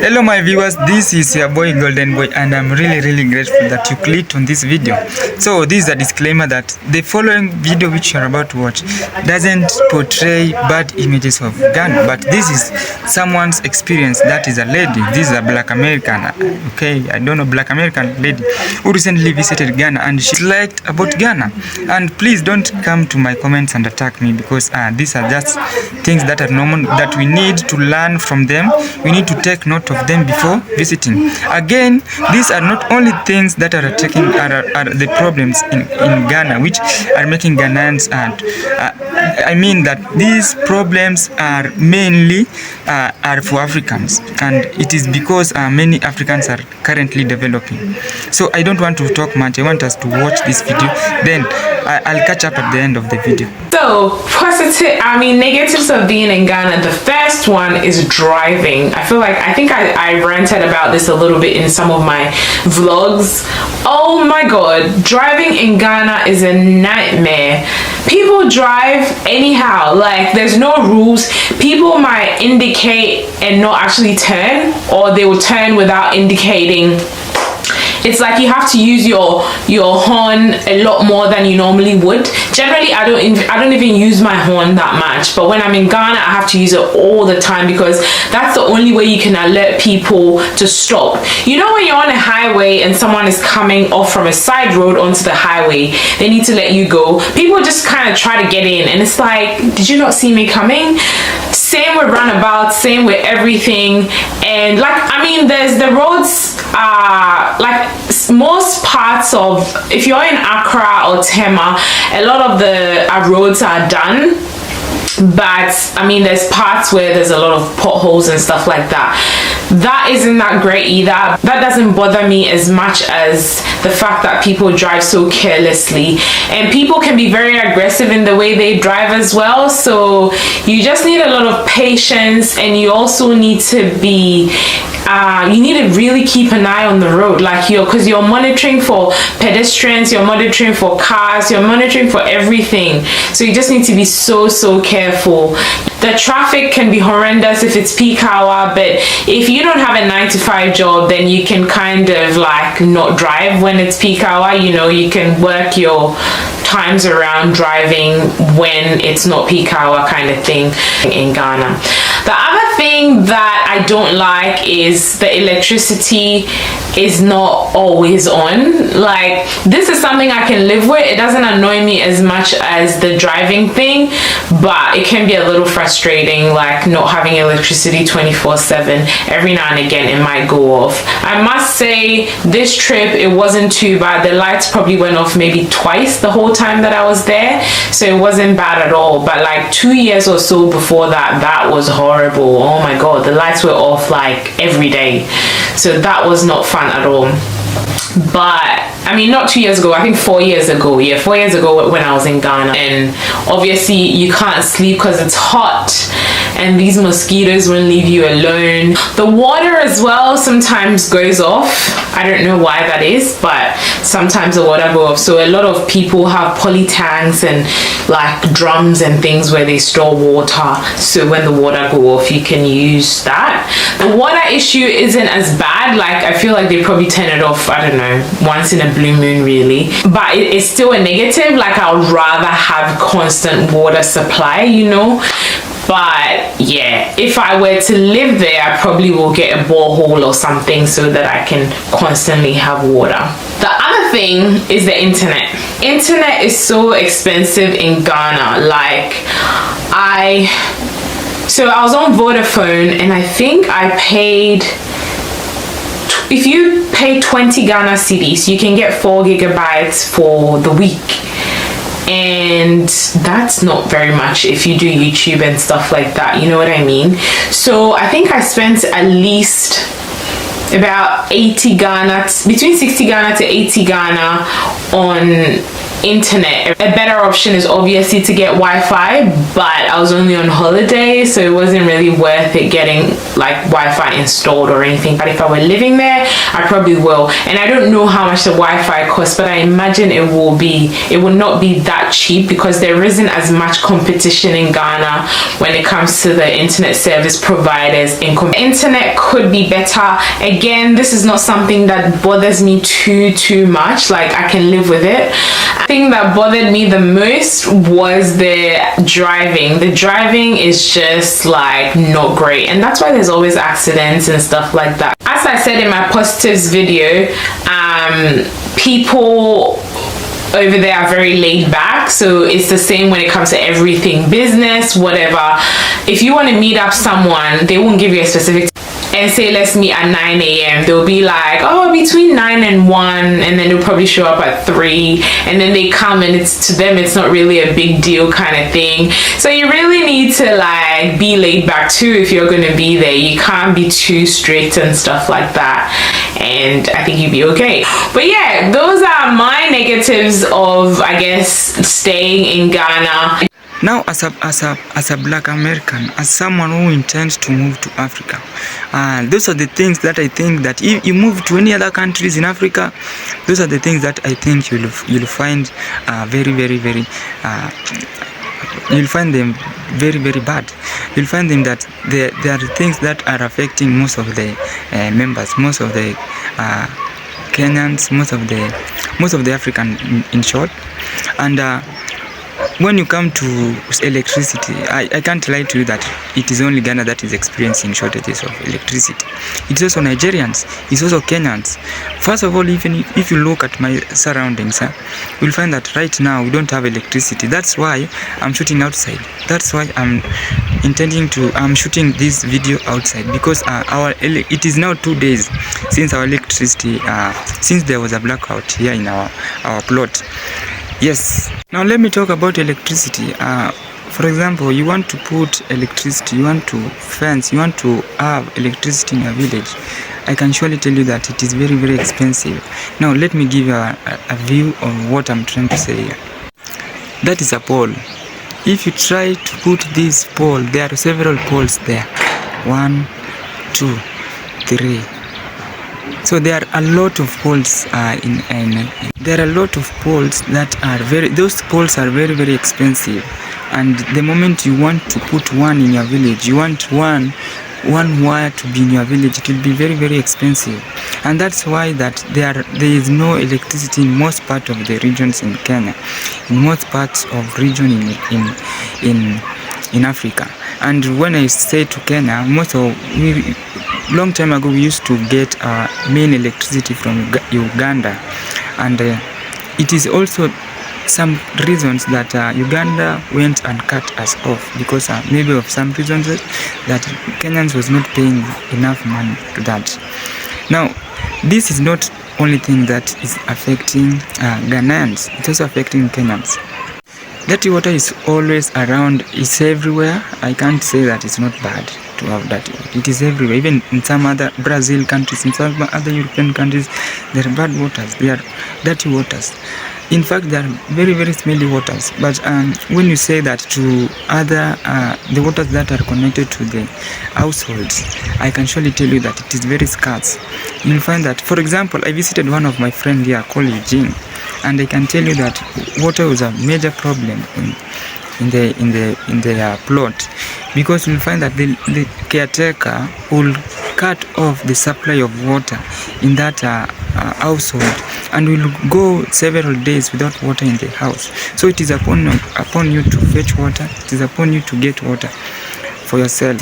Hello my viewers, this is your boy Golden Boy, and I'm really grateful that you clicked on this video. So this is a disclaimer that the following video which you're about to watch doesn't portray bad images of Ghana, but this is someone's experience. That is a lady. This is a black American, okay, I don't know, black American lady who recently visited Ghana, and she liked about Ghana. And please don't come to my comments and attack me, because these are just things that are normal, that we need to learn from them. We need to take note of them before visiting. Again, these are not only things that are taking are the problems in Ghana, which are making Ghanaians, and I mean that these problems are mainly are for Africans, and it is because many Africans are currently developing. So I don't want to talk much. I want us to watch this video, then I'll catch up at the end of the video. So negatives of being in Ghana. The first one is driving. I think I ranted about this a little bit in some of my vlogs. Oh my god, driving in Ghana is a nightmare. People drive anyhow, like there's no rules. People might indicate and not actually turn, or they will turn without indicating. It's like you have to use your horn a lot more than you normally would. Generally, I don't even use my horn that much, but when I'm in Ghana, I have to use it all the time, because that's the only way you can alert people to stop. You know, when you're on a highway and someone is coming off from a side road onto the highway, they need to let you go. People just kind of try to get in, and it's like, did you not see me coming? Same with roundabouts, same with everything. And there's the roads, most parts of, if you're in Accra or Tema, a lot of the roads are done, but there's parts where there's a lot of potholes and stuff like that. That isn't that great either. That doesn't bother me as much as the fact that people drive so carelessly, and people can be very aggressive in the way they drive as well. So you just need a lot of patience, and you also need to be you need to really keep an eye on the road, because you're monitoring for pedestrians, you're monitoring for cars, you're monitoring for everything. So you just need to be so careful. The traffic can be horrendous if it's peak hour, but if you don't have a 9-to-5 job, then you can kind of not drive when it's peak hour. You know, you can work your times around driving when it's not peak hour, kind of thing in Ghana. The other thing that I don't like is the electricity is not always on. This is something I can live with. It doesn't annoy me as much as the driving thing, but it can be a little frustrating, not having electricity 24/7. Every now and again it might go off. I must say, this trip, it wasn't too bad. The lights probably went off maybe twice the whole time that I was there, so it wasn't bad at all. But 2 years or so before that, that was horrible. Oh my god, the lights were off every day, so that was not fun at all. But not 2 years ago, I think 4 years ago. Yeah, 4 years ago when I was in Ghana, and obviously you can't sleep because it's hot, and these mosquitoes won't leave you alone. The water as well sometimes goes off. I don't know why that is, but sometimes the water goes off. So a lot of people have poly tanks and drums and things where they store water, so when the water goes off, you can use that. The water issue isn't as bad. I feel like they probably turn it off, I don't know, once in a blue moon really, but it's still a negative. I would rather have constant water supply, you know. But yeah, if I were to live there, I probably will get a borehole or something so that I can constantly have water. The other thing is the internet. Internet is so expensive in Ghana. So I was on Vodafone, and I think I paid, if you pay 20 Ghana cedis, you can get 4 gigabytes for the week. And that's not very much if you do YouTube and stuff like that, you know what I mean? So I think I spent at least about 80 Ghana, between 60 Ghana to 80 Ghana on internet. A better option is obviously to get Wi-Fi, but I was only on holiday, so it wasn't really worth it getting like Wi-Fi installed or anything. But if I were living there, I probably will. And I don't know how much the Wi-Fi costs, but I imagine it will not be that cheap, because there isn't as much competition in Ghana when it comes to the internet service providers. Internet could be better. Again, this is not something that bothers me too much. Like, I can live with it. The thing that bothered me the most was the driving. The driving is just like not great, and that's why there's always accidents and stuff like that. As I said in my positives video, people over there are very laid back, so it's the same when it comes to everything, business, whatever. If you want to meet up someone, they won't give you a specific and say let's meet at 9 a.m. They'll be like, oh, between 9 and 1, and then they'll probably show up at 3, and then they come, and it's, to them it's not really a big deal kind of thing. So you really need to like be laid back too if you're going to be there. You can't be too strict and stuff like that, and I think you'd be okay. But yeah, those are my negatives of, I guess, staying in Ghana. Now, as a Black American, as someone who intends to move to Africa, those are the things that I think that if you move to any other countries in Africa, those are the things that I think you'll find very you'll find them very bad. You'll find them that there are things that are affecting most of the members, most of the Kenyans, most of the African in short. And when you come to electricity, I can't lie to you that it is only Ghana that is experiencing shortages of electricity. It's also Nigerians, it's also Kenyans. First of all, even if you look at my surroundings, you'll find that right now we don't have electricity. That's why I'm shooting outside. That's why I'm shooting this video outside, because it is now 2 days since our electricity, since there was a blackout here in our plot. Yes. Now let me talk about electricity. For example, you want to put electricity, you want to fence, you want to have electricity in your village. I can surely tell you that it is very expensive. Now let me give you a view of what I'm trying to say here. That is a pole. If you try to put this pole, there are several poles there. 1, 2, 3. So there are a lot of poles there are a lot of poles that are those poles are very expensive, and the moment you want to put one in your village, you want one wire to be in your village, it will be very expensive. And that's why that there is no electricity in most part of the regions in Kenya, in most parts of region in Africa. And when I say to Kenya, long time ago we used to get our main electricity from Uganda, and it is also some reasons that Uganda went and cut us off, because maybe of some reasons that Kenyans was not paying enough money to that. Now, this is not only thing that is affecting Ghanaians, it's also affecting Kenyans. Dirty water is always around, it's everywhere. I can't say that it's not bad to have dirty water. It is everywhere. Even in some other Brazil countries, in some other European countries, there are bad waters, there are dirty waters. In fact, they are very smelly waters. But when you say that to other, the waters that are connected to the households, I can surely tell you that it is very scarce. You'll find that, for example, I visited one of my friends here called Eugene, and I can tell you that water was a major problem in the plot, because you'll find that the caretaker will cut off the supply of water in that household, and will go several days without water in the house. So it is upon you to fetch water, it is upon you to get water for yourself.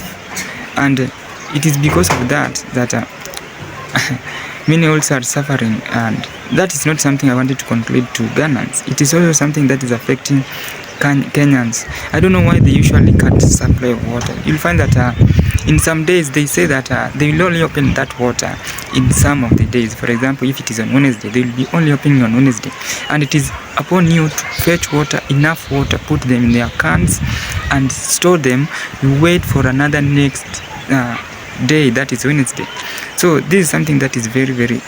And it is because of that many also are suffering, and that is not something I wanted to conclude to Ghanaians. It is also something that is affecting Kenyans. I don't know why they usually cut supply of water. You'll find that in some days they say that they will only open that water in some of the days. For example, if it is on Wednesday, they will be only opening on Wednesday, and it is upon you to fetch water, enough water, put them in their cans and store them. You wait for another next day, that is Wednesday. So this is something that is very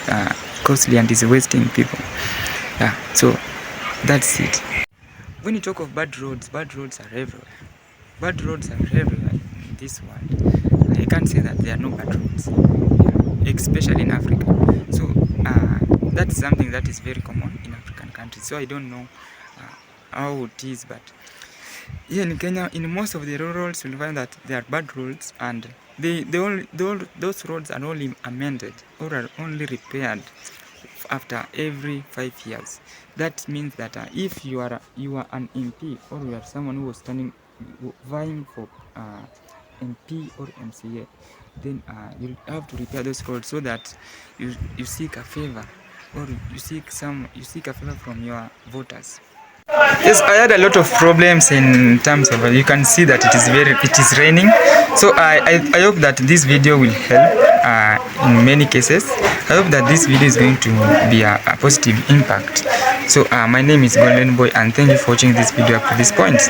costly and is wasting people. So That's it. When you talk of bad roads are everywhere. Bad roads are everywhere in this world. I can't say that there are no bad roads, especially in Africa. So that's something that is very common in African countries. So I don't know how it is, but here in Kenya, in most of the roads, you'll find that there are bad roads, and those roads are only amended or are only repaired after every 5 years. That means that if you are an MP, or you are someone who was vying for MP or MCA, then you'll have to repair those roads so that you seek a favor, or you seek a favor from your voters. Yes, I had a lot of problems in terms of, you can see that it is raining. So I hope that this video will help in many cases. I hope that this video is going to be a positive impact. So my name is Golden Boy, and thank you for watching this video up to this point.